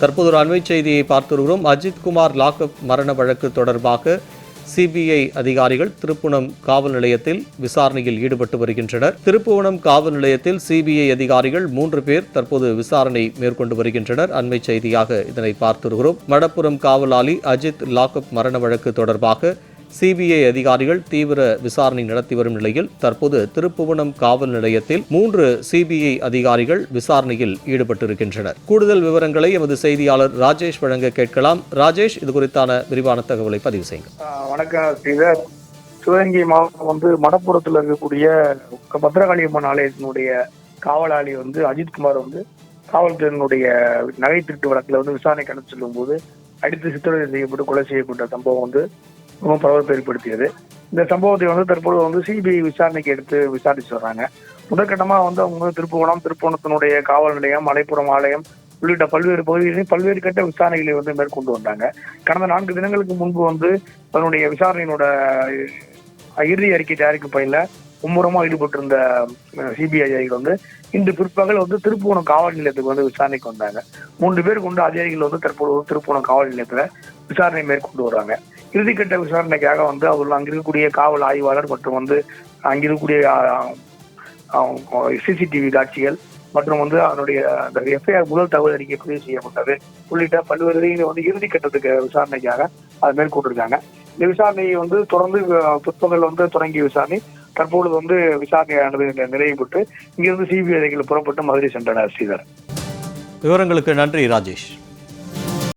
தற்போது ஒரு அண்மை செய்தியை பார்த்து வருகிறோம். அஜித்குமார் லாக்அப் மரண வழக்கு தொடர்பாக சிபிஐ அதிகாரிகள் திருப்புவனம் காவல் நிலையத்தில் விசாரணையில் ஈடுபட்டு வருகின்றனர். திருப்புவனம் காவல் நிலையத்தில் சிபிஐ அதிகாரிகள் 3 பேர் தற்போது விசாரணை மேற்கொண்டு வருகின்றனர். அண்மை செய்தியாக இதனை பார்த்து வருகிறோம். மடப்புரம் காவலாளி அஜித் லாக்அப் மரண வழக்கு தொடர்பாக சிபிஐ அதிகாரிகள் தீவிர விசாரணை நடத்தி வரும் நிலையில் தற்போது திருப்புவனம் காவல் நிலையத்தில் 3 சிபிஐ அதிகாரிகள் விசாரணையில் ஈடுபட்டிருக்கின்றனர். கூடுதல் விவரங்களை எமது செய்தியாளர் ராஜேஷ் வழங்க கேட்கலாம். ராஜேஷ், இது குறித்தான விரிவான தகவலை பதிவு செய்யுங்க. வணக்கம் ஸ்ரீதர். சிவகங்கை மாவட்டம் மடப்புறத்தில் இருக்கக்கூடிய பத்ரகாளியம்மன் ஆலயத்தினுடைய காவலாளி அஜித்குமார் காவல்துறையினுடைய நகை திருட்டு வழக்கில் விசாரணை கடந்து செல்லும் போது அடித்து சித்திரவதை செய்யப்பட்டு கொலை செய்யப்பட்ட சம்பவம் ரொம்ப பரபரப்பு ஏற்படுத்தியது. இந்த சம்பவத்தை தற்போது சிபிஐ விசாரணைக்கு எடுத்து விசாரிச்சு வர்றாங்க. முதற்கட்டமா அவங்க திருப்புவனத்தினுடைய காவல் நிலையம், மலைப்புறம் ஆலயம் உள்ளிட்ட பல்வேறு பகுதிகளிலும் பல்வேறு கட்ட விசாரணைகளை மேற்கொண்டு வந்தாங்க. கடந்த 4 தினங்களுக்கு முன்பு அதனுடைய விசாரணையினோட இறுதி அறிக்கை தயாரிக்கும் பயில மும்முரமா ஈடுபட்டிருந்த சிபிஐ அதிகாரிகள் இன்று பிற்பகல் திருப்புவனம் காவல் நிலையத்துக்கு விசாரணைக்கு வந்தாங்க. 3 பேர் கொண்டு அதிகாரிகள் தற்போது திருப்புவனம் காவல் நிலையத்துல விசாரணை மேற்கொண்டு வர்றாங்க. இறுதிக்கட்ட விசாரணைக்காக அவர்கள் அங்க இருக்கக்கூடிய காவல் ஆய்வாளர் மற்றும் அங்கிருக்கக்கூடிய சிசிடிவி காட்சிகள் மற்றும் அதனுடைய எஃப்ஐஆர் முதல் தகவல் அறிக்கை பதிவு செய்யப்பட்டது உள்ளிட்ட பல்வேறு இறுதி கட்டத்துக்கு விசாரணைக்காக அதை மேற்கொண்டிருக்காங்க. இந்த விசாரணையை தொடர்ந்து பிற்பகல் தொடங்கிய விசாரணை தற்பொழுது விசாரணையானது நிறைவு பெற்று இங்கிருந்து சிபிஐ அதிகாரிகள் புறப்பட்டு மதுரை சென்றனர். ஸ்ரீதர், விவரங்களுக்கு நன்றி ராஜேஷ்.